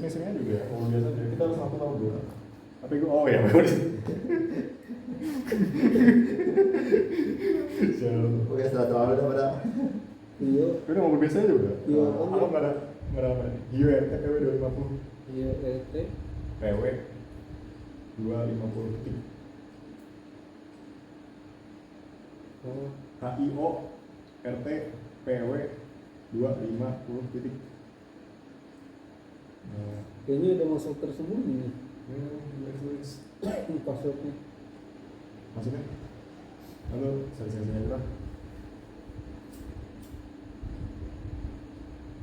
mixingnya juga mobil biasa aja. Kita harus ngatur tahu dulu. Tapi gue oh ya bagus. Oke, setelah terlalu daripada Iya. Udah mobil biasa aja udah. Iya. Aku nggak ada apa. Hio RT PW 250. Iya, RT. PW 250 titik. Oh, HIO RT PW 250 titik. Nah, kayaknya udah masuk tersembunyi nih tulis. passwordnya. Maksudnya? Halo, saya berapa?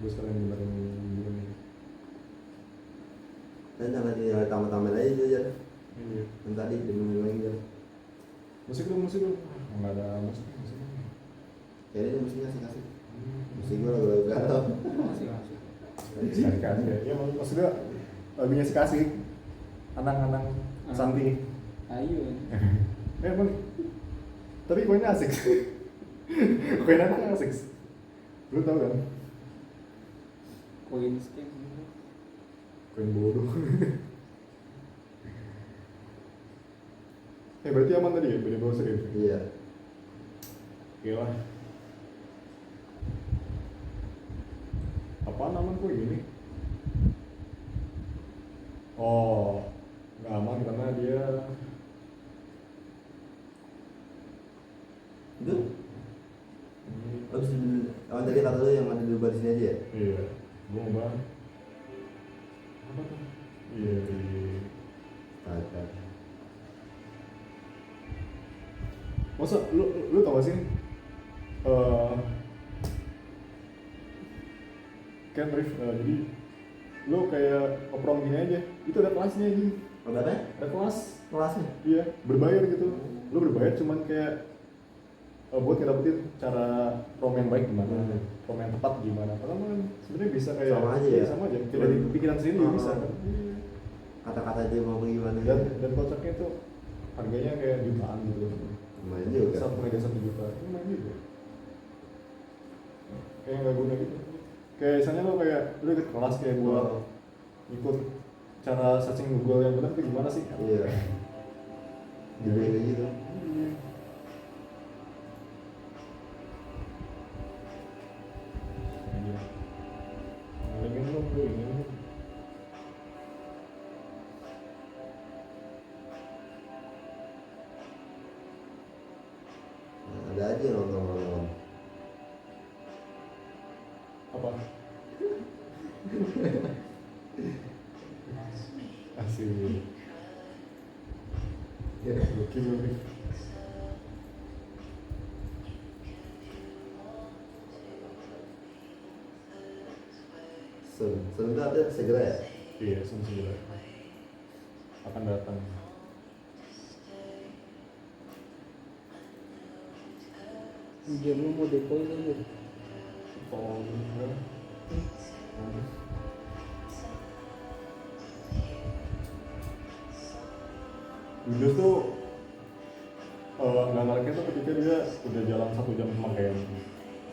Gue sekarang nyebarin dulu nih. dan jangan ditambah-tambahin aja itu aja. Iya. Dan tadi diminum lagi aja. Musik dong. Nggak ada musik. Kayaknya dia musiknya kasih. Musik gue lagu-lagu galau. Sekali ya. Iya maksudnya lagunya sekasih. Anang-anang Santi. Ayo. Emang. Tapi koinnya asik. Koin anak asik. Lu tau kan? Koin scam. Koin bodoh. Berarti aman tadi ya? Beda browser ya? Iya. Oke lah. Apaan aman kok gini? Oh, nggak aman karena dia Itu habis awan tadi kata lu yang ada di luar sini aja ya? iya, gua mau bang. Apa tuh? Iya. Ada. Masa lu tau gak sih? Kan Rif, jadi lu kayak oprong gini aja, itu ada kelasnya aja. Ada apa? Ada kelas, Kelasnya? iya, berbayar gitu. Lu berbayar cuman kayak buat ngedapetin cara prom yang baik gimana, prom yang tepat gimana. Padahal kan sebenarnya bisa kayak Sama aja ya? sama aja. Kayak dari pikiran sendiri juga bisa kan. Kata-kata aja mau gimana Dan kocaknya tuh harganya kayak jutaan gitu. lumayan juga. Satu harga 1 juta, lumayan juga. Kayak nggak guna gitu. Kayak misalnya lo kayak lu ikut kelas kayak buat ikut cara searching Google yang benar itu gimana sih? Iya. Jadi kayak gitu. Ingin lo bro, ingin. Ada aja nonton. Apa? Asik. Ya. Gokil nih. Sebentar ada segera ya? Iya, segera akan datang. Biar lu mau depoin aja. Oh, enggak. Windows tuh nggak naliknya tuh ketika dia udah jalan 1 jam pemakaian.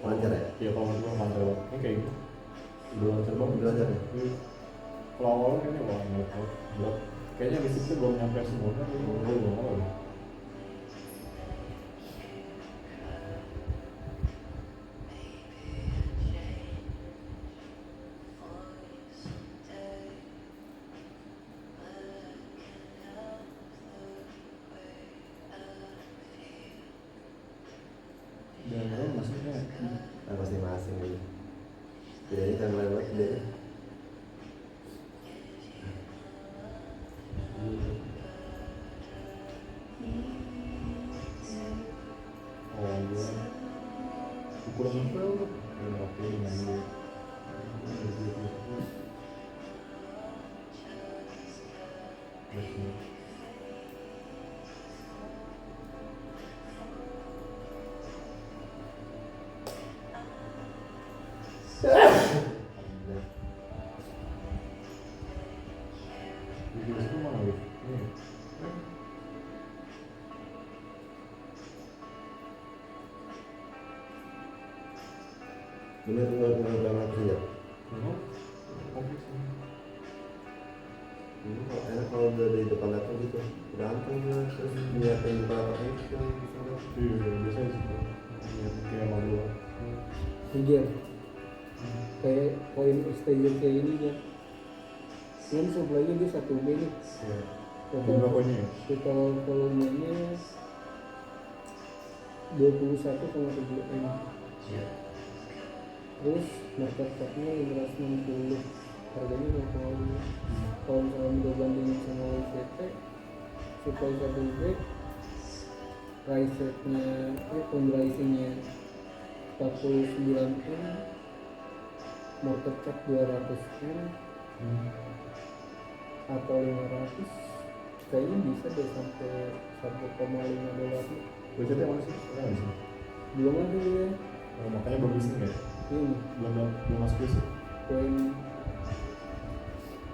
Lancar ya? Iya, kalau menurut gua lancar banget. Ini kayak gitu. Udah lancar banget. Udah lancar ya? Iya. Kalau awalnya kayaknya wah ngelag banget. Berat. Kayaknya listriknya belum nyampe semuanya. Belum awal. Dan orang maksudnya Nah, masing-masing nih. Bedanya kan lewat bedanya. oh iya. Ukuran novel tuh. Ya oke dengan dia. Di situ mana Wif? Ini. Bener banget ya. Memang kompleks ini. udah di depan laptop gitu berantem lah terus nyiapin beberapa itu misalnya Iya, biasanya sih. Ya, kayak malu. Iya. Kayak poin extender kayak ini ya. Ini sebelahnya dia 1B nih. Iya. Total, Jumlah poinnya ya? total volumenya 21,7 M. Iya. Terus market cap-nya 560. Harganya 0,5. Kalau misalnya gue bandingin sama WCT, supply 1B, price rate-nya, fundraising-nya 49 M, market cap 200 M atau 500, kayaknya bisa deh sampai 1,5 dolar. Budgetnya mana sih? Enggak sih. Belum ada ya Oh, makanya belum bisnis ya? ini Belum masuk bisnis. poin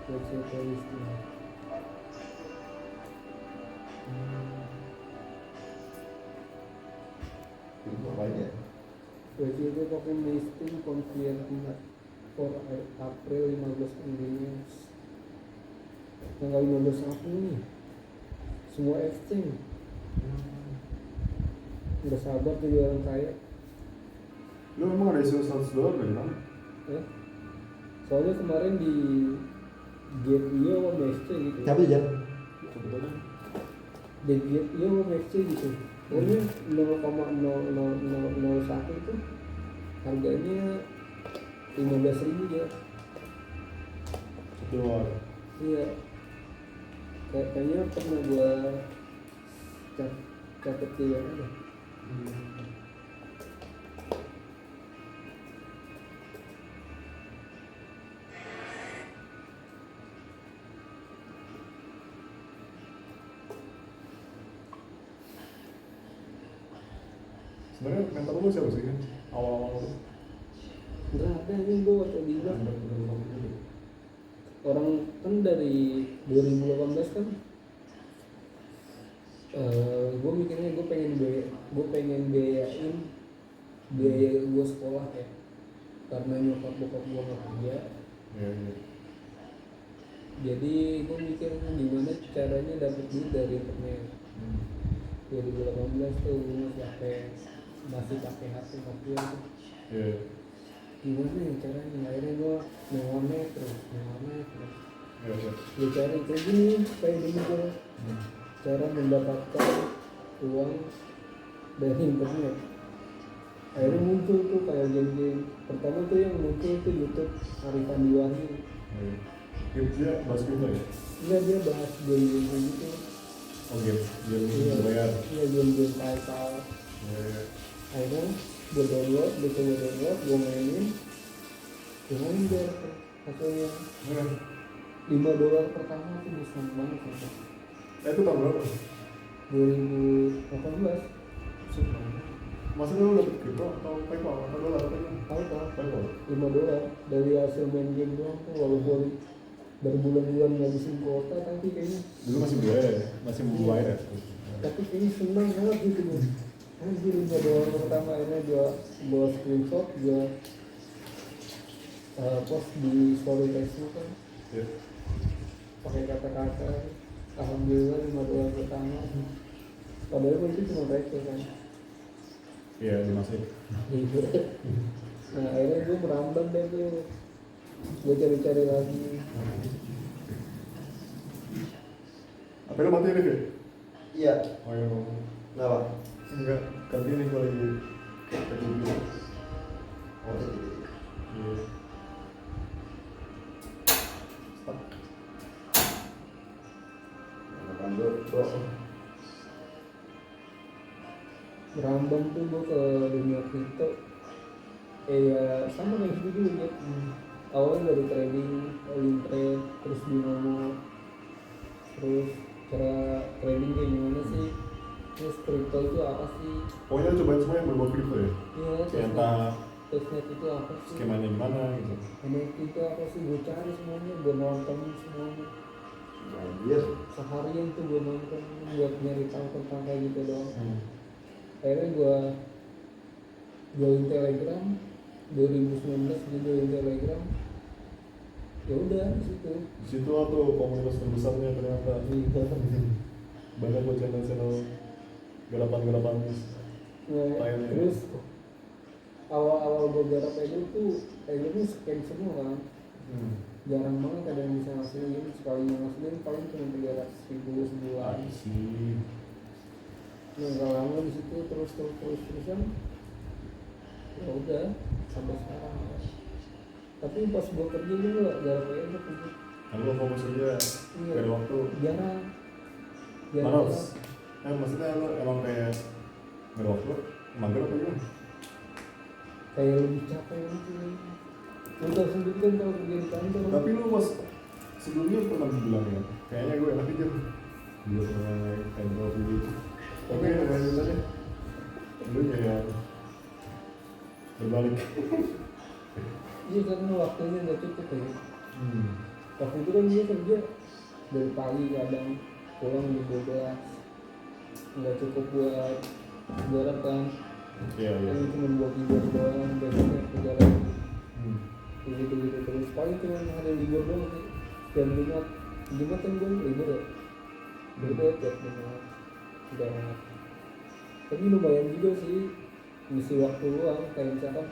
WCT listing. itu apa aja WCT token listing confirmed for April 15 convenience. Tanggal 15 April nih semua exchange. Udah sabar jadi orang kaya Lu emang ada isu $100 dari mana? ya. Soalnya kemarin di Gate.io sama BSC gitu. cabut jam Coba aja. Di Gate.io sama BSC gitu. Pokoknya 0,0001 itu harganya 15.000 ya. $1. Iya. Kayaknya pernah gua catat juga ada. Sebenarnya mentor lu siapa sih kan? Awal-awal lu? Enggak ada nih gua waktu bilang orang kan dari 2018 kan gue mikirnya gue pengen biayain biaya gue sekolah ya karena nyokap bokap gue nggak kerja. Iya, iya. Jadi gue mikir gimana caranya dapet duit dari internet. 2018 tuh gue masih pakai HP Nokia tuh. Iya. Gimana ya caranya? Akhirnya gue ngelonet terus. Iya, iya. Gue cari kayak gini kayak gini gue cara mendapatkan uang dari internet. Akhirnya muncul tuh kayak game-game. Pertama tuh yang muncul tuh YouTube Arifan Diwahi. Iya. Dia bahas gitu ya? Enggak, dia bahas game-game gitu. Oh, game bayar. Iya, game-game PayPal. Iya, iya. Akhirnya gue download, gue mainin. Lumayan deh hasilnya. Iya. $5 pertama tuh gue seneng banget ya. Itu tahun berapa? 2018. Maksudnya lu dapet kripto atau PayPal atau dolar atau gimana? PayPal PayPal. $5 dari hasil main game doang tuh, walaupun berbulan-bulan ngabisin kuota tapi kayaknya Dulu masih buaya ya? Masih buaya ya? tapi kayaknya senang banget gitu gue. Anjir $5 pertama akhirnya gue screenshot, gue post di story Facebook kan Iya. pakai kata-kata alhamdulillah $5 pertama. Padahal gue itu cuma receh kan. Iya, dimasukin. Gitu. Nah akhirnya gue merambah deh tuh, gue cari-cari lagi. Apa lu mati Rif ya? iya Oh iya. kenapa Enggak, kan gini gue lagi kedua. oh Iya. Stop. bro Merambang tuh gue ke dunia kripto. Ya sama kayak gitu juga. Awalnya dari trading, all-in trade, terus binomo, terus cara trading kayak gimana sih, terus kripto itu apa sih? Pokoknya lu cobain semua yang berbau kripto ya? Iya, Kayak entah testnet itu apa sih? skemanya gimana gitu. NFT itu apa sih? Gue cari semuanya, gue nonton semuanya. anjir Seharian tuh gue nonton buat nyari tahu tentang kayak gitu doang. Hmm. Akhirnya gue join Telegram 2019, gue join Telegram. ya udah di situ. Di situ tuh komunitas terbesarnya ternyata. Banyak buat channel-channel garapan-garapan Nah, lainnya. terus awal-awal gue garap Eagle tuh Eagle scan semua kan, jarang banget ada yang bisa ngasilin, sekali ngasilin paling cuma 300.000 sebulan. sih. Nah, gak lama di situ terusan ya udah sampai sekarang. Tapi pas gue kerja gue gak garap Eagle tuh. Kalau lo fokus kerja, Iya. gak ada waktu. Jarang. Malas. Maksudnya lo emang kayak gak ada waktu, mager apa gimana? Kayak lebih capek gitu. Lu tau sendiri kan kalau kerja di kantor. Tapi lu pas sebelumnya pernah bilang ya, kayaknya gue enak aja dia pernah naik kantor gitu. Tapi ya lanjut aja. Lu kayak berbalik. Iya karena waktunya gak cukup ya. Waktu itu kan dia kerja dari pagi kadang pulang jam 12, nggak cukup buat garap kan. Iya. Ini cuma buat libur doang, besoknya kerja lagi. Gitu terus paling cuma hari libur doang sih. Dan Jumat kan gue libur ya. Udah tiap Jumat udah. Tapi lumayan juga sih ngisi waktu luang, kayak misalkan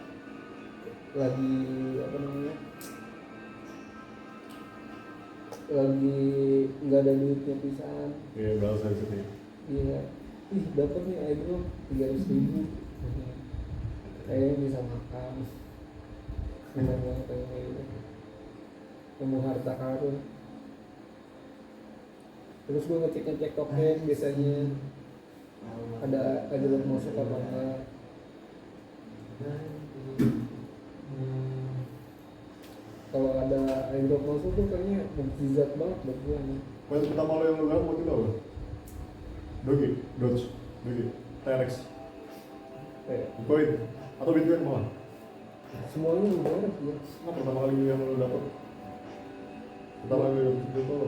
lagi apa namanya, lagi nggak ada duitnya pisan. Iya, berasa gitu ya. Iya, dapat nih Aibro 300.000, kayaknya bisa makan. Senang banget kayak gitu, temu harta karun. Terus gue ngecek token biasanya ada ajaran masuk apa enggak. Kalau ada airdrop masuk tuh kayaknya mukjizat banget buat gue nih. Poin pertama lo yang lo garap waktu itu apa? Doge, TRX, Bitcoin, atau Bitcoin malah? Semuanya lu garap ya. Nah, pertama kali yang lo dapet, pertama kali lo dapet itu apa?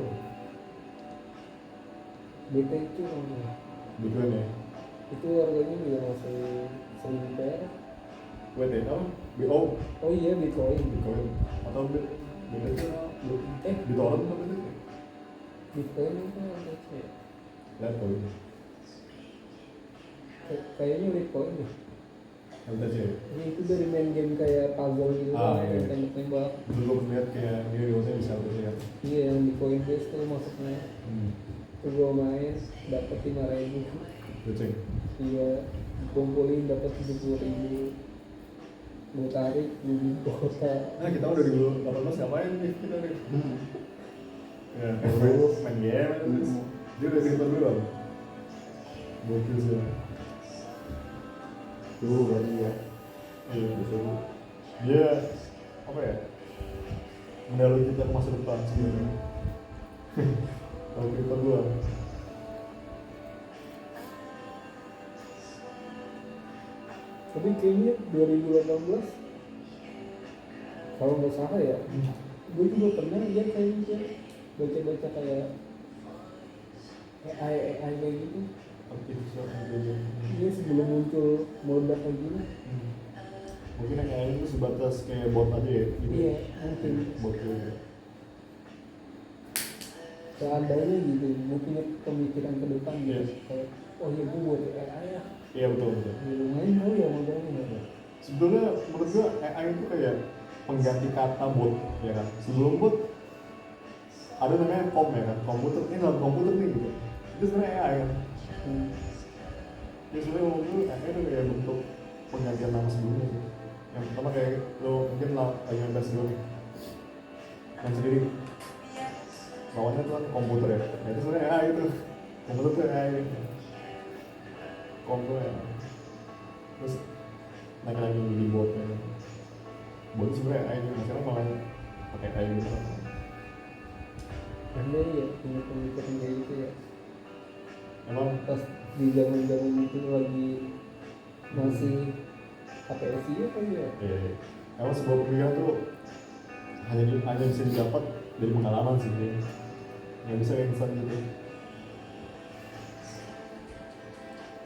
BTC kan ya. Bitcoin ya? Itu harganya juga masih 1.000 perak. WT apa? BO? Oh iya Bitcoin. Bitcoin atau BTC? BitTorrent atau BTC? Bitcoin itu BTC. Bitcoin. Kayaknya Bitcoin deh. BTC. Ini itu dari main game kayak puzzle gitu kan, Iya. tembak-tembak. Dulu gue ngeliat kayak dia biasanya bisa lihat. Iya yang di Coinbase tuh masuknya. Tuh gue main dapet 5.000. Goceng. Iya, kumpulin dapat 70.000. Gue tarik di kota. Nah, kita udah 2018 ngapain nih kita nih? Ya, main game. Dia udah cerita dulu kan? Gokil sih. Tuh kali ya. Iya, betul. Dia apa ya? Mendalui kita ke masa depan sebenarnya. Kalau kita dua. Tapi kayaknya 2018 kalau nggak salah ya, gue juga pernah lihat kayaknya baca-baca kayak AI kayak gitu. Artificial intelligence. Dia sebelum muncul meledak kayak gini. Mungkin yang lain itu sebatas kayak bot aja ya? Gitu. Iya, mungkin. Bot gitu. Seandainya gitu, mungkin pemikiran ke depan gitu. Iya. Kayak, oh iya gue buat AI ya. Iya betul. Ya, lumayan kali ya modalnya. Sebetulnya menurut gua AI itu kayak pengganti kata bot, ya kan? Sebelum bot ada namanya kom ya kan? Komputer, ini dalam komputer nih gitu. Itu sebenarnya AI kan? Ya sebenarnya menurut gua AI itu kayak bentuk penggantian nama sebelumnya sih. Yang pertama kayak lo mungkin lagi main dulu nih, main sendiri. Lawannya tuh kan komputer ya. Nah itu sebenarnya AI itu. Komputer tuh AI. Kom tuh ya. Terus naik lagi di botnya. Bot itu sebenarnya AI juga. Sekarang malah pakai AI gitu. Anda ya punya pemikiran kayak gitu ya. Emang Pas di zaman itu lagi masih pakai SEO kan ya. emang sebuah pemikiran tuh hanya bisa didapat dari pengalaman sih dia. Nggak bisa instan gitu.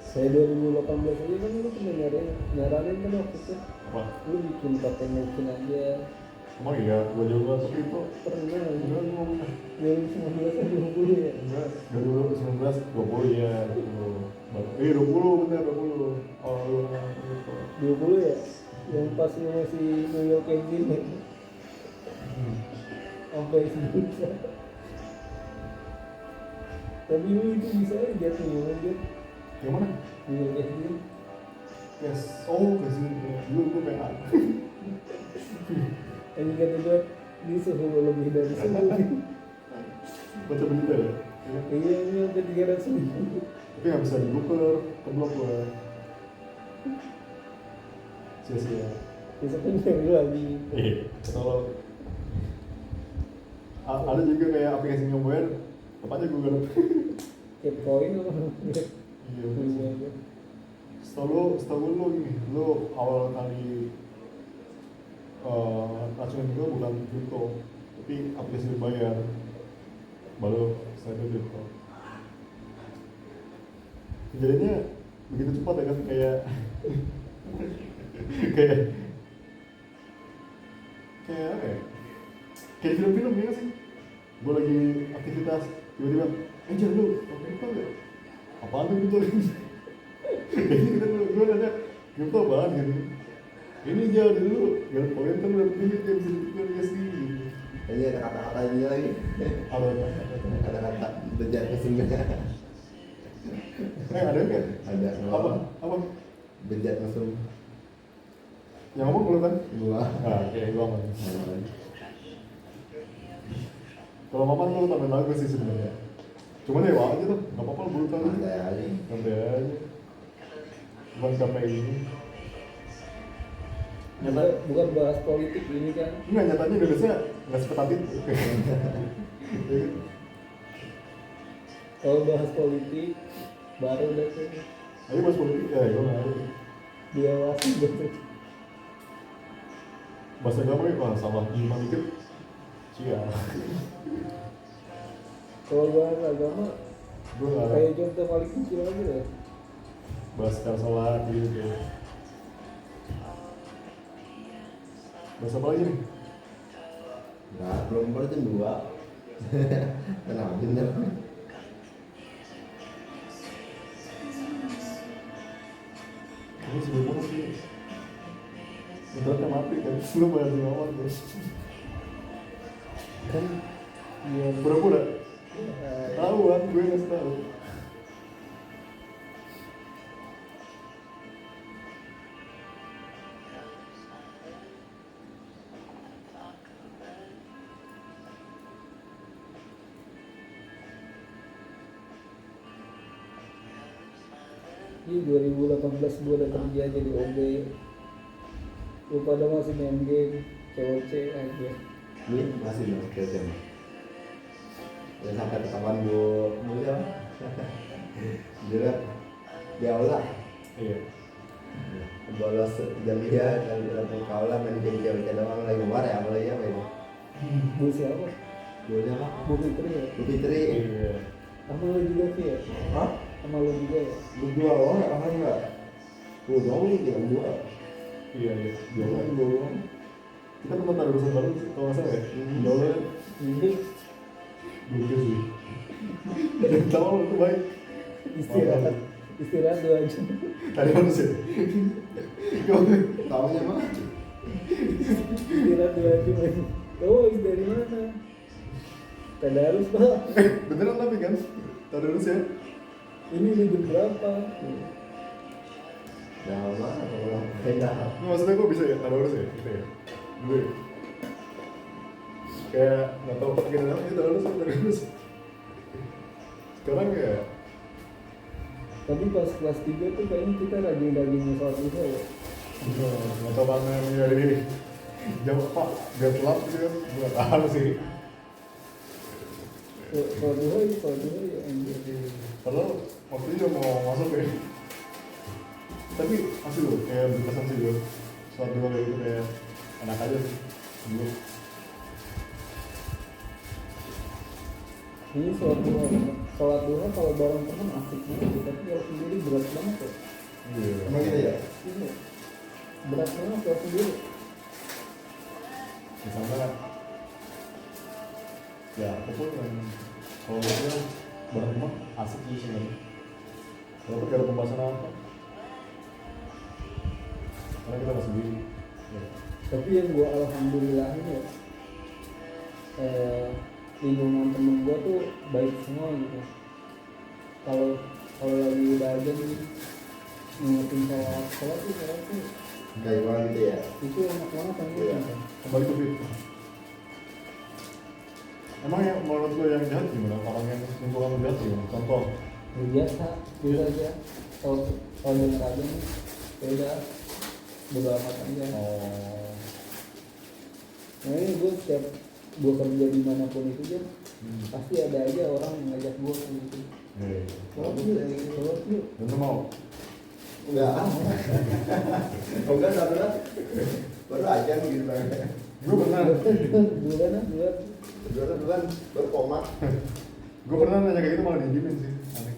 Saya 2018 aja kan lu pernah nyaranin kan waktu itu Apa? lu bikin konten mungkin aja Emang iya, gue juga tapi itu Pernah. enggak gue pernah. 2019 atau 20 ya. Enggak, 2019, 20 ya, 20. 20 bener 20. Oh lu gitu. 20 ya. Yang pas lu masih New York Engine ya. Sampai sejuta. Tapi lu itu bisa aja jatuh aja. Yang mana? New York Engine. Yes. Oh, kasih dulu gue PA. Ini kata gue di suhu lebih dari 10. Baca berita ya. Iya ini sampai 300.000. Tapi nggak bisa dibuker, keblok gue. Sia-sia. Besok kan cari lagi. Iya. Kalau ada juga kayak aplikasi nyobain, apa aja gue garap. Bitcoin apa? Iya. Bener. Setahu lu gini, lu awal kali racunan juga bukan kripto, tapi aplikasi berbayar, baru saya itu kripto. Kejadiannya begitu cepat ya kan, kayak kayak apa ya? Kayak film-film ya sih. Gue lagi aktivitas, tiba-tiba, jangan lu, kripto nggak? Apaan tuh kripto? Jadi kita gue nanya, kripto apaan gitu? Ini jangan dulu, jangan poin kan udah duit yang bisa ditukar ya sih. Ini ada kata-kata ini lagi. Ada Kata-kata bejat mesinnya. ada nggak? Ada. Apa? Bejat mesum. Yang ngomong lu kan? Gua. Kayak gua aman. Kalau mapan lu tambahin lagu sih sebenarnya. Cuman ya aja tuh, nggak apa-apa lu bulu kali. Santai aja. Santai aja. Bukan KPI ini. Bukan bahas politik ini kan. Enggak, nyatanya Indonesia nggak seketat itu. Kalau bahas politik baru deh tuh Ayo bahas politik ya, gue nggak ada. diawasi gitu. Bahasa agama ya, wah salah iman dikit. Cia. Kalau bahas agama Gue nggak ada. kayak contoh paling kecil aja deh. Bahas cara sholat gitu. Bahas apa lagi nih? Nah, belum pada jam 2. Tenang, bener. Ini sudah mau sih. Internetnya mati kan, lu bahas di awal guys. Kan biar Pura-pura. Tahu kan, gue nggak tahu. Ini 2018 gue udah kerja jadi OB. Lu pada masih main game COC aja. Ini masih loh, kayaknya. Ya sampai ketahuan bu, mulia. Jelas, ya Allah. Iya. Bolos jam dia dan dalam kaulah main game cewek doang lagi luar ya mulai apa ini? Bu siapa? Boleh apa? Bu Fitri ya? Bu Fitri. Iya. Sama lu juga sih ya? Hah? Sama lu juga ya? Lu jual orang nggak apa enggak? Lu doang lu jangan jual. Iya. Jual doang. Kita pernah taruh urusan baru kalau nggak salah ya. Jualnya Ini dulu sih. Dan tahu itu baik. istirahat 2 jam. Tadi manusia. Taunya mah Istirahat 2 jam. Oh, dari mana? Tadarus pak. Beneran tapi kan? Taruh dulu ya. Ini udah jam berapa? ya mah kalau beda. Ini maksudnya gue bisa ya taruh dulu ya, gitu ya. Dulu ya. Kayak nggak tahu pakai namanya taruh dulu. Sekarang ya. Tapi pas kelas 3 tuh kayaknya kita rajin-rajin sholat isya ya. Nggak tahu mana ya ini. Jam apa? Biar telat gitu kan? Gue nggak tahu sih. Sholat duha ya anjir. Padahal waktu itu mau masuk ya. Tapi asli loh, kayak berkesan sih loh. Sholat dulu kayak gitu kayak enak aja sih. Dulu. Ini sholat duha kalau bareng teman asik banget, tapi kalau sendiri berat banget kok. Iya. Emang gitu ya? Iya. Berat banget kalau sendiri. misalnya ya apapun yang kalau gue bareng teman asik sih sebenarnya walaupun gak ada pembahasan apa karena kita masih sendiri ya. Tapi yang gue alhamdulillahin ya lingkungan temen gue tuh baik semua gitu. Kalau lagi udah aja nih ngingetin sholat tuh Kayak gimana gitu ya. itu enak banget kan Iya. Kembali ke fit emang yang menurut lo yang jahat gimana? Orang yang lingkungan lo jahat gimana? Contoh ya, biasa dulu aja kalau denger aja nih ya udah bodo amat aja. oh Nah ini gue setiap gue kerja dimanapun itu aja pasti ada aja orang yang ngajak gue kayak gitu. Sholat yuk. dan lo mau? Enggak. Enggak saudara. Baru aja gitu banget. Gue pernah Duluan baru koma. gue pernah nanya kayak gitu malah didimin sih aneh.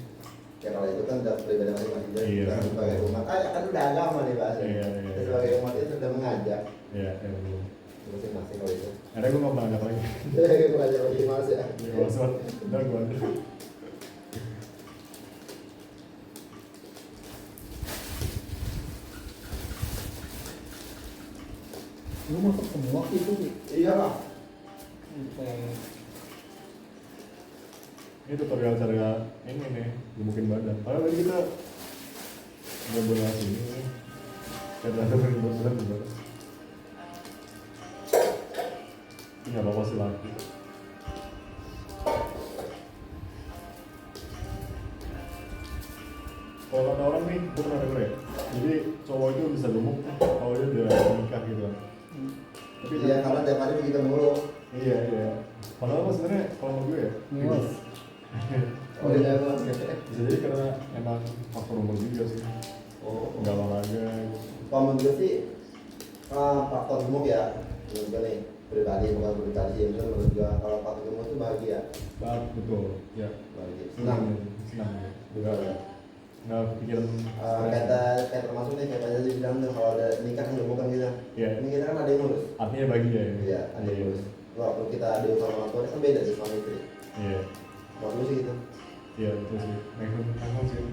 Ya kalau itu kan udah pribadi masing-masing jadi Iya. kita sebagai umat. Kan udah agama nih bahasanya. Iya. Kita sebagai umat itu sudah mengajak Iya, belum. masing-masing kalau itu. Akhirnya gue gak pernah ngajak lagi. Jadi mengajak lagi mas ya. Iya, maksud udah gue ada. Lu masuk semua gitu sih. Iya lah. Ini tutorial cara ini nih, gemukin badan. Padahal tadi kita ngobrol sini nih. Kita ada berat berat. Ini nggak apa-apa sih lagi. Kalau kata orang nih, gue pernah denger ya. Jadi cowok itu bisa gemuk kalau dia udah nikah gitu kan. Tapi Iya karena tiap hari begitu mulu. iya. Padahal mah sebenarnya kalau menurut gue ya, Ngewas. Oh iya emang. bisa jadi karena emang faktor umur juga sih. Oh. Nggak olahraga. Kalau menurut gue sih faktor gemuk ya. Menurut gue nih pribadi bukan pribadi sih. Menurut gue kalau faktor gemuk itu bahagia. Betul. Ya. Bahagia. Senang. Senang. Ya. Juga ya. Nggak pikiran. Kayak termasuk nih kayak aja bilang tuh kalau ada nikah yang gemukan gitu. Iya. Ini kita kan ada yang ngurus. Artinya bahagia ya. Iya, ada yang ngurus. Walaupun kita ada sama orang tua kan beda sih suami istri. Iya. Bagus sih gitu. Iya itu sih. Memang sih.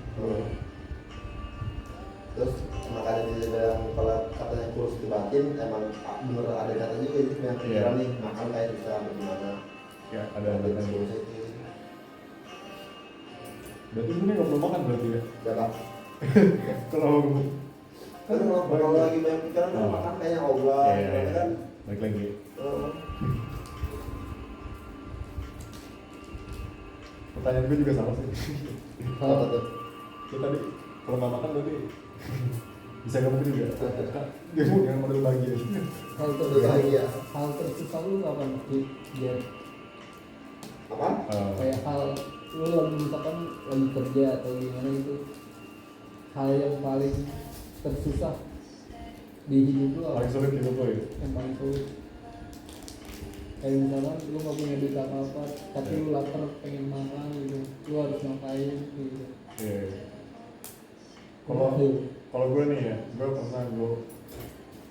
Terus makanya dia bilang kalau katanya kurus itu batin emang bener ada kata juga itu yang pikiran nih makan kayak bisa bagaimana. Ya ada yang yang kurus itu. berarti sebenarnya nggak perlu makan berarti ya. Jangan. Kalau Kan kalau lagi banyak pikiran kan makan kayak obat, iya. kan. Balik lagi. Pertanyaan gue juga sama sih. Apa tuh? Ya tadi kalau nggak makan berarti bisa gemuk juga. Gemuk yang model bahagia. Hal Bahagia. tersusah lu kapan sih? Biar Apa? kayak hal lu lagi misalkan lagi kerja atau gimana itu hal yang paling tersusah di hidup lu apa? Paling sulit hidup lo ya. Yang paling sulit kayak misalkan lu gak punya duit apa-apa tapi lu lapar pengen makan gitu lu harus ngapain gitu. Iya. Kalau gue nih ya, gue pernah gue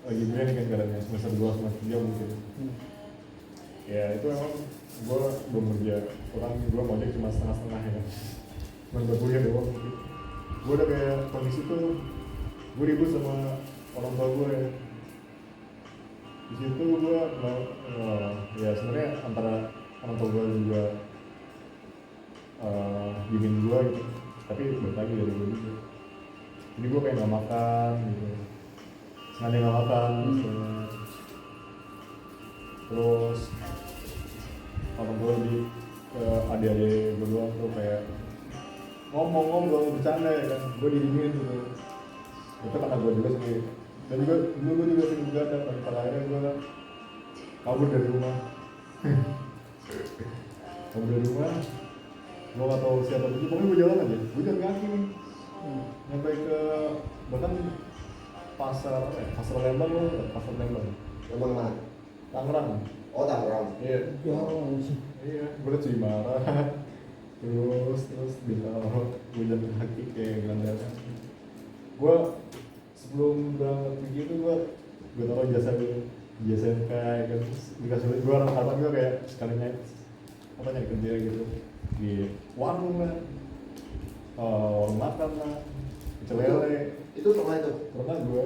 lagi gue nih kan keadaannya semester 2 semester 3 mungkin. Ya itu emang gue belum kerja, orang gue mau cuma setengah-setengah ya kan. Cuma buat kuliah doang gitu. Gue udah kayak kondisi tuh, gue ribut sama orang tua gue ya. Di situ gue ya sebenarnya antara orang tua gue juga bimbing gue gitu, tapi balik lagi dari gue juga. Jadi gue kayak nggak makan gitu, sengaja nggak makan. Terus orang tua lebih ke adik-adik gue doang tuh kayak ngomong bercanda ya kan, gue didiemin gitu. Itu kata gue juga sih. Dan juga dulu gue juga sering bercanda, pada akhirnya gue kabur dari rumah. Kabur dari rumah, gue nggak tahu siapa itu, pokoknya gue jalan aja, gue jalan kaki nih. Nyampe ke bahkan pasar Lembang loh, pasar Lembang. Lembang mana? Tangerang. Oh Tangerang. Iya. Ya Iya, gue liat sih marah. terus bilang gue jalan kaki kayak gelandangan. Gue sebelum berangkat begitu gue taruh jasa gue di SMK ya kan, dikasih duit gua orang juga kayak sekalinya apa nyari kerja gitu di warung lah, warung makan lah, pecel lele. Itu pernah itu. Pernah gue,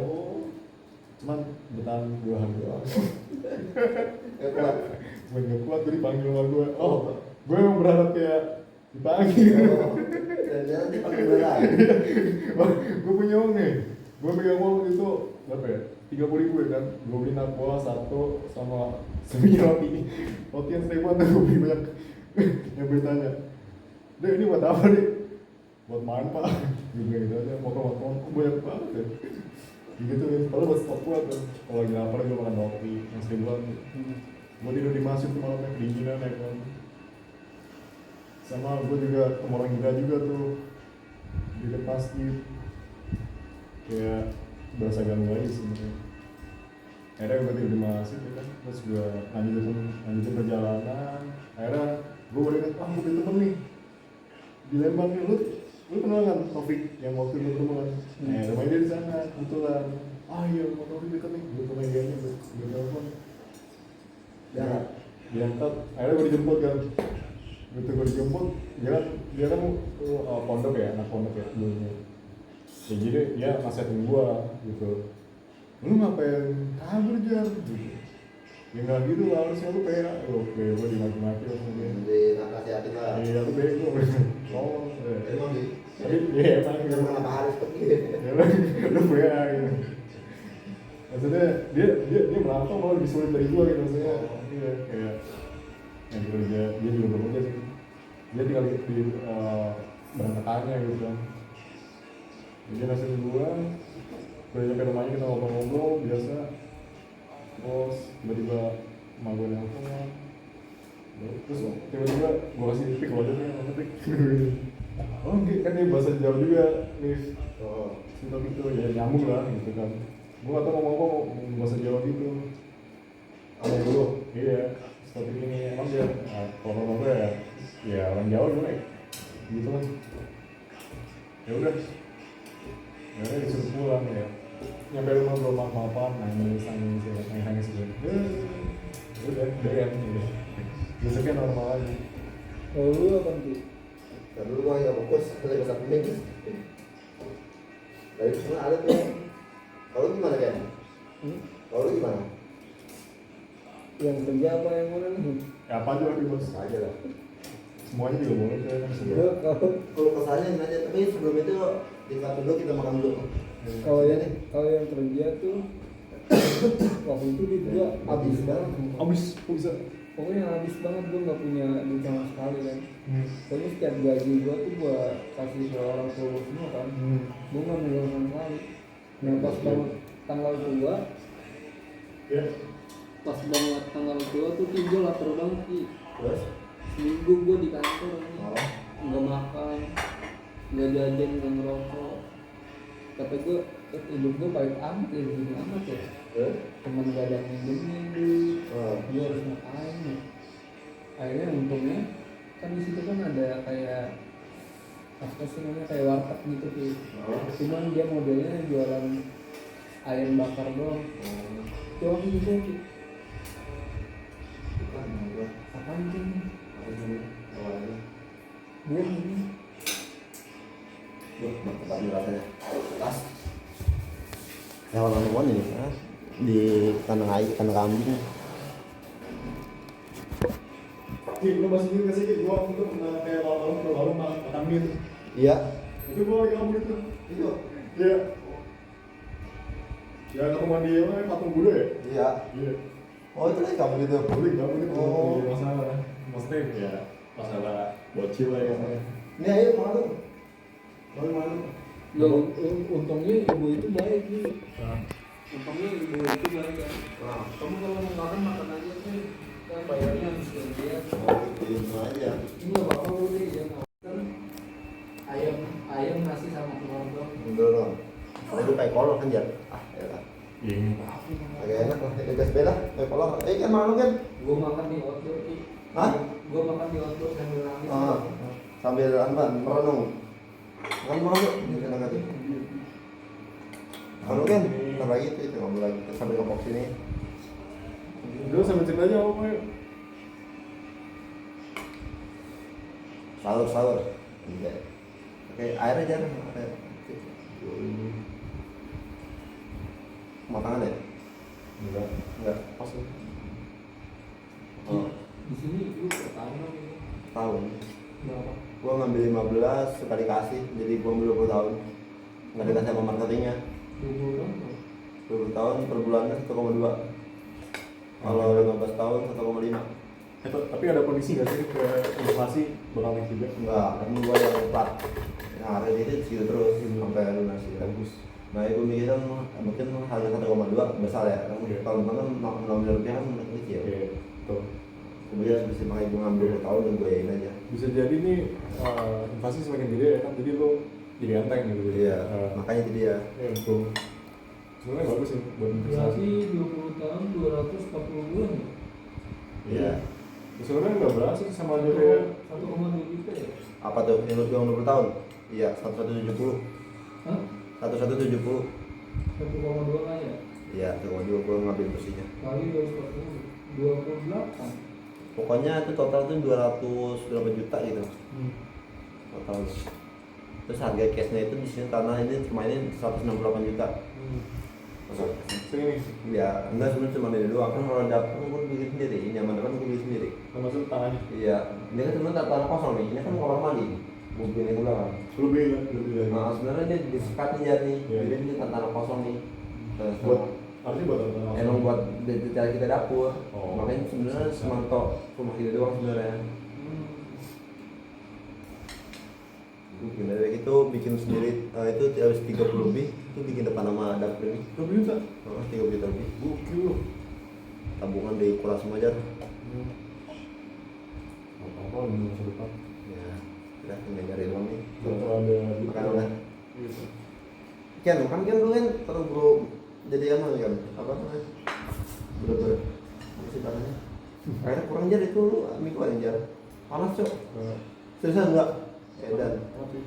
cuman bertahan 2 hari doang. Kuat. Gue nggak kuat, gue dipanggil sama gue. Oh, gue emang berharap kayak dipanggil. Dan nanti pakai berai. Gue punya uang nih, gue pegang uang itu berapa ya? 30.000 ya kan? Gue beli nakwa 1 sama sembilan roti. Roti yang 1.000-an gue beli banyak. Yang bertanya, "Dek, ini buat apa deh?" "Buat main pak." Gue bilang gitu aja, motong-motong, kok banyak banget ya. Gitu ya, kalau buat stok kuat kan. Kalau lagi lapar gue makan roti yang 1.000-an. Gue tidur di masjid tuh malamnya kedinginan ya kan. Sama gue juga ketemu orang gila juga tuh di dekat masjid. Kayak berasa ganggu aja sebenarnya. Akhirnya gue tidur di masjid ya kan. Terus gue lanjutin perjalanan. Akhirnya gue boleh kan, gue punya temen nih di Lembang nih, lu kenal kan Taufik yang waktu itu ketemu kan? Rumahnya dia di sana kebetulan. Iya, mau Taufik deket nih, gue temen dia nih, gue telepon. Ya, diangkat. Akhirnya gue dijemput kan. Begitu gue dijemput, dia kan pondok ya, anak pondok ya dulunya. Ya jadi dia nasihatin gue gitu. Lu ngapain kabur Jar? Gitu. Ya nggak gitu lah, harusnya lu kayak gue dimaki-maki sama dia. Di nasihatin lah. Iya, lu bego. Oh, Emang di. tapi dia emang Apa harus pergi? lu WA gitu. Maksudnya dia merantau malah lebih sulit dari gua gitu maksudnya. Iya, kayak yang kerja, dia juga bekerja sih. Dia tinggal di berangkatannya gitu kan. Dia nasihin gua, udah nyampe rumahnya kita ngobrol-ngobrol biasa. Terus tiba-tiba emak gua nelfon. Terus tiba-tiba gua kasih pik wajahnya, apa pik? Oh kan dia bahasa Jawa juga nih. Untuk itu ya nyambung lah gitu kan. Gue gak tau ngomong bahasa Jawa gitu. Aneh dulu. Iya, seperti ini emang dia kalau ngomong gue ya orang Jawa gue gitu kan. Ya udah disuruh pulang ya. Nyampe rumah belum apa-apaan, nangis gitu. Udah DM gitu. Besoknya normal lagi. Kalau lu apa sih? Dan dulu gua nggak fokus, lagi bahasa kuning. Dari itu semua ada tuh. Kalau lu gimana kan? Kalau lu gimana? Yang kerja apa yang mana nih? Ya apa aja lagi bos? Aja lah. Semuanya juga boleh kan Gue sebenarnya. Kalau kesannya aja, tapi sebelum itu tingkat dulu kita makan dulu. kalau yang kerja tuh waktu itu dia habis banget. Abis, kok bisa? Pokoknya habis banget, gue nggak punya duit sama sekali kan. Terus setiap gaji gue tuh gue kasih ke orang tua semua kan. Gue nggak megang sama sekali. Nah pas banget tanggal tua, Ya. pas banget tanggal tua tuh gue lapar banget sih. Terus? Seminggu gue di kantor nih, Oh. nggak makan, nggak jajan, nggak ngerokok. Kata gue, hidup gue pahit amat ya, begini amat ya. Temen gak ada yang minjemin duit, gue harus ngapain ya. Akhirnya untungnya kan di situ kan ada kayak apa sih namanya, kayak warteg gitu sih. Cuman dia modelnya jualan ayam bakar doang. Doang gitu sih. Apaan sih ini? Dia ini. Tadi rasanya pas. Yang orang ini di kandang ayam, kandang kambing. Lu masih ingat gak sih, gue waktu itu pernah kayak lalu makan mie tuh. Iya. Itu gue lagi ngomong itu. Itu. Iya. Ya ketemu dia mah patung Buddha ya? Iya. Iya. Oh itu lagi kamu gitu. Boleh gak itu? Oh. Masalah. Maksudnya ya masalah bocil lah ya. Ini ayo mana? Mana? Ya untungnya ibu itu baik nih. Nah, Untungnya ibu itu baik kan. Nah. Kamu kalau mau makan aja sih. Kan bayarnya habis gantian. Oh gitu aja. Ini gak apa-apa lu deh ya. Kan ayam nasi sama telur doang. Betul dong. Kalau itu kayak kolor kan ya. Ya lah. iya. Agak enak lah. Kita sepeda kayak kolor. Kan malu kan? Gue makan di outdoor sih. Hah? Gue makan di outdoor sambil nangis. Sambil apa? Merenung. Kan malu. Ini kan agak. Malu kan? Ntar lagi itu ngobrol lagi. Sambil ngomong sini. Udah sambil cerita aja apa ya? Sahur. Iya. Oke, air aja kan. Mau tangan ya? Enggak. Pas ya. Oh, Di sini lu pertama ini tahun. berapa? Gua ngambil 15 sekali kasih, jadi gua ambil 20 tahun. Nggak dikasih sama marketingnya. 20 tahun. 20 tahun per bulannya 1,2. Kalau 15 tahun 1,5. Tapi ada kondisi nggak sih ke inflasi bakal naik juga? Enggak, kan gua yang plat. Yang harga itu segitu terus sampai lunas ya. Bagus. Nah itu mikirkan mungkin harga 1,2 besar ya. Kan Iya. kalau kan 6 miliar rupiah kan kecil. Oke, tuh. Kemudian bisa pakai gua ngambil 20 tahun dan gua yain aja. Bisa jadi nih inflasi semakin gede ya kan, jadi lo jadi enteng gitu. Iya, makanya jadi ya. Ya betul. Sebenarnya bagus sih buat investasi. Berarti 20 tahun 240 bulan ya? Iya. Ya, sebenarnya nggak berasa sih sama aja kayak 1,2 juta ya? Apa tuh yang lu bilang 20 tahun? Iya, 1170. Hah? 1170. 1,2 kan ya? Iya, tuh gua ngambil bersihnya. Kali 240, 28. Pokoknya itu total tuh 200 berapa juta gitu. Total. Terus harga cashnya itu di sini tanah ini cuma ini 168 juta. Sini nih, Ya, enggak sebenarnya cuma ini doang kan kalau dapur gue bikin sendiri, nyaman depan gue bikin sendiri. termasuk tangannya. Iya, ini kan cuma tanah kosong nih, ini kan kamar mandi. Gue bikin itu belakang. Lebih dari. Nah, sebenarnya dia disekat nih jadi, Iya. jadi ini tanah kosong nih. Terus, Buat artinya buat apa? emang buat detail kita dapur. Oh. Makanya sebenarnya semantok rumah kita doang sebenarnya. Bikin dari itu bikin sendiri itu harus 30 lebih itu bikin depan nama dapur ini. 20 juta. 30 juta lebih. Gokil loh. Tabungan di kuras semua aja. Apa-apa di masa depan. Ya, udah tinggal nyari uang nih. Kalau ada Makan udah. Gitu. Kan dulu kan terus bro jadi kan apa namanya? Bener-bener apa sih tangannya? Kayaknya kurang jar itu lu mie kurang jar. Panas cok. Seriusan enggak? Edan. Tapi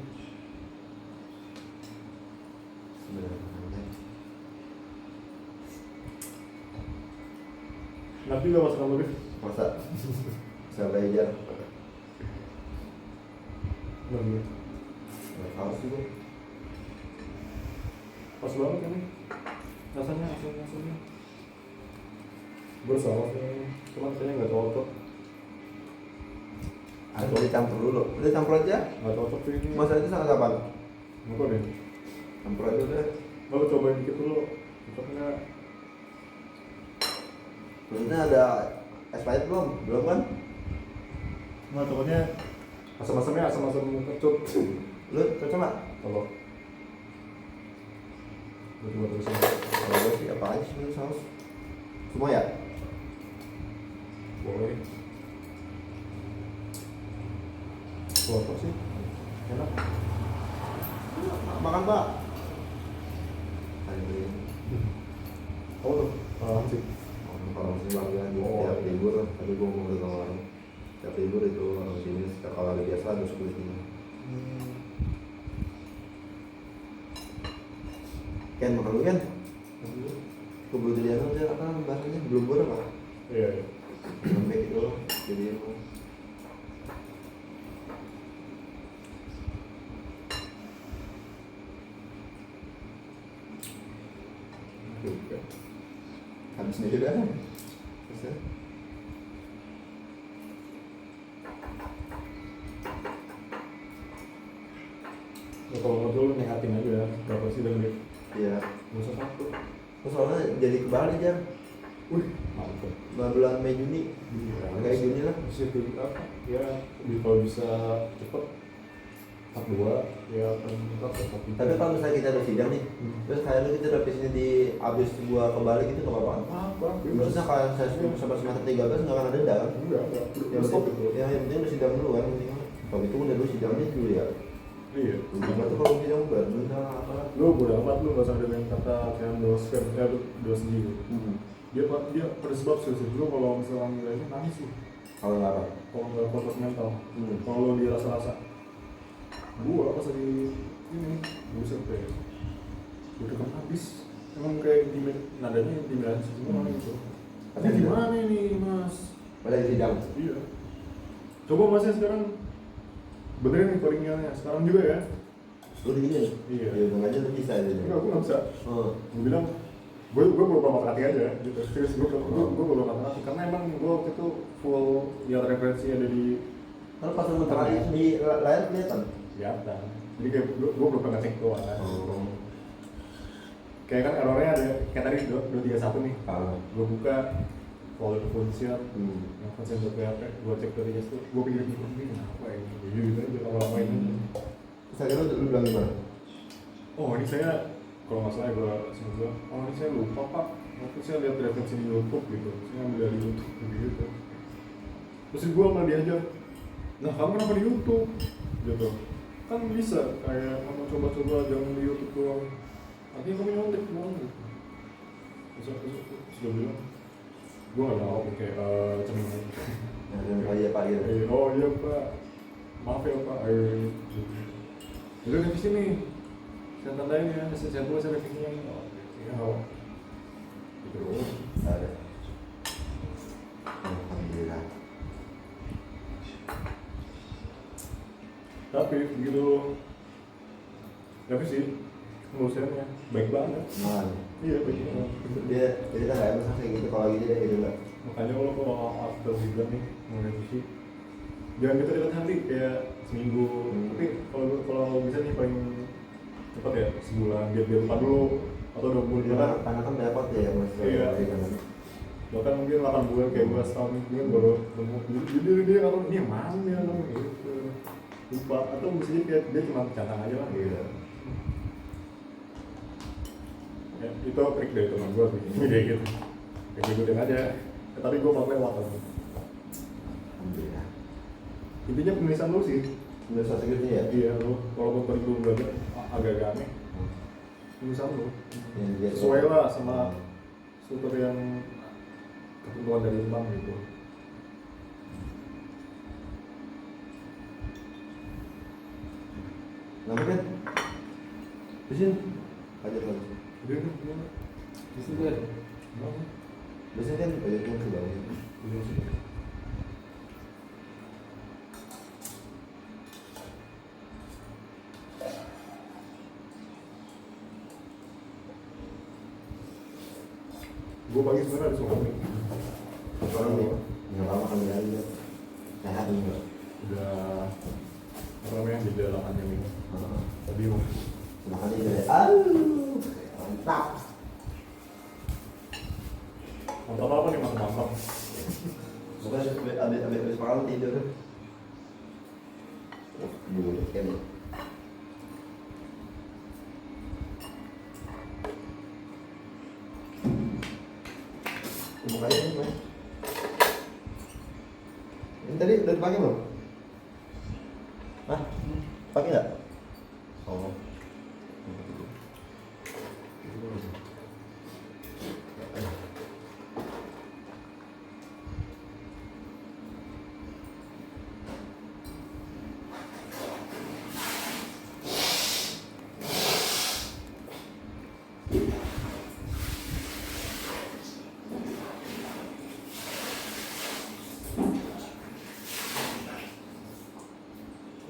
nanti gak masuk lebih. Masa? Saya belajar. Lebih. Nggak tahu sih gua. Pas banget ini. Rasanya asam-asamnya. Bersalah sih. Cuman kayaknya nggak cocok. Ada dicampur dulu. Udah campur aja. Nggak cocok sih ini. Masa itu sangat kapan? Apa deh? Campur aja udah. Lo cobain dikit dulu. Cocok nggak? Maksudnya ada es pahit belum? Belum kan? Nggak, cocoknya asam-asamnya asam-asam kecut. Lu cocok nggak? Kalau gue coba terusin. Kalau gue sih apa aja sebenarnya saus? Semua ya? Boleh. Cocok sih. Enak. Makan pak. Ada beli. Oh tuh. Sih. Kalau sih bangga di Oh. tiap libur, tapi gue mau ke orang. Tiap libur itu orang sini kalau hari biasa ada 10 kilo. Ken makan dulu kan? Keburu jadi aja apa bahasanya belum gue apa? Iya. Sampai gitu jadi apa? Juga. Habis sendiri dah. Bisa. Ya, kalau ngobrol nyehatin aja berapa sih dan gitu. Iya. Nggak usah takut. Terus soalnya jadi kebalik aja. Wih, mantap. Bulan Mei Juni. Kayak Juni lah. Bisa jadi apa? Ya, kalau bisa cepet. Tahap 2 ya akan tetap tetap. Tapi kalau misalnya kita udah sidang nih, terus kayak lu kita udah sini di abis gua kebalik itu nggak apa-apa. apa? Maksudnya kalau saya sampai semester 13 nggak akan ada denda kan? Enggak. Yang Stop penting, itu. yang penting udah sidang dulu kan. Kalau itu udah dulu sidangnya dulu ya. Iya. Gimana tuh kalau sidang berat bener apa? Lu bodo amat lu nggak usah dengerin kata kayak dosen ya dosen gitu. Dia pada sebab serius lu kalau misalnya nilainya nangis sih. Kalau nggak apa? Kalau nggak kuat mental. Kalau lu dirasa-rasa. Gua pas lagi ini buset deh. Udah kan habis. Emang kayak di nadanya di semua gitu. Ini gimana ini mas? Pada sidang. Iya. Coba masnya sekarang benerin nih codingnya sekarang juga ya. Lu digini? Iya. Ya untung aja lu bisa aja. Enggak, aku nggak bisa. Oh. Gue bilang gue belum matematik aja gitu. Serius gue belum matematik karena emang gue waktu itu full lihat referensi ada di Kalau pas lu matematik di layar kelihatan. kelihatan. Jadi kayak gue belum pernah cek doang kan. Oh. Kayak kan errornya ada kayak tadi 231 nih. Ah. Gue buka folder function, Hmm. yang function .php, gue cek 231, gue pikir ini kenapa ya? Jadi gitu aja lama-lama ini. Terus akhirnya lu bilang gimana? Oh ini saya kalau nggak salah gue sempat bilang, oh ini saya lupa pak. Waktu saya lihat referensi di YouTube gitu, saya ambil dari YouTube gitu. Terus gue malah diajar, nah kamu kenapa di YouTube? Gitu. Kan bisa kayak kamu coba-coba jangan di YouTube doang. Artinya kamu nyontek doang gitu. Terus gue bilang, gue nggak tahu kayak ceming. Oh iya pak gitu. Oh iya pak, maaf ya pak. Udah di sini, saya tandain ya, saya tulis reviewnya. Iya. Gitu. Ada. Alhamdulillah. Tapi begitu revisi lulusannya baik banget. Nah, Iya baik banget. dia jadi kan nggak enak kayak gitu kalau gitu deh gitu nggak. Makanya kalau after juga nih mau revisi jangan kita lihat hari kayak seminggu. Tapi kalau bisa nih paling cepat ya sebulan biar lupa dulu atau 2 bulan. Karena kan dapat ya mas. Iya. Bahkan mungkin 8 bulan kayak gue setahun mungkin baru nemu. Jadi dia kalau ini yang mana ya gitu. Lupa atau misalnya kayak dia cuma catatan aja lah gitu. Ya, itu trik dari teman gue sih, kayak gitu. Kayak ngikutin aja. Tapi gue mau lewat kan. Alhamdulillah. Intinya penulisan lu sih. Udah selesai gitu ya? Iya lu, walaupun tadi lu belajar agak-agak aneh. Penulisan lu sesuai lah sama struktur yang ketentuan dari bank gitu. Namanya kan? Di sini. Lanjut lagi. Udah nih, gimana? Di situ kan. Biasanya kan budgetnya ke bawah. Udah sih. Gue pagi sebenarnya ada suka nih. Orang nih, nggak lama kan udah lihat. Sehat juga. Udah apa namanya di dalamannya nih. Tadi Makanya dari aduh, mantap. mantap apa nih mantap. Bukan abis makan tidur. Dulu kan. Buka aja nih, Mas. Ini tadi udah dipakai belum? Hah? Pakai nggak? Oh.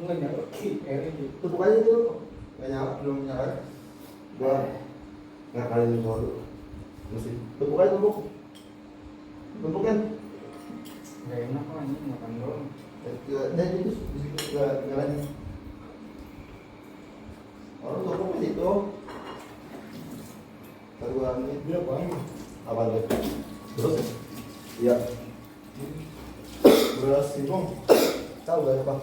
Enggak nyala, airnya gitu. Tutup aja dulu. Nggak nyala, belum nyala. Gua ngakalin sesuatu. Mesti tutup aja tutup. Tutup kan? Nggak enak lah ini makan doang. Dan itu nggak nyalain. Orang tutup di situ. Baru gua ambil. Dia apaan? Apa tuh? Terus? Iya. Beras singkong. Tahu gak apa?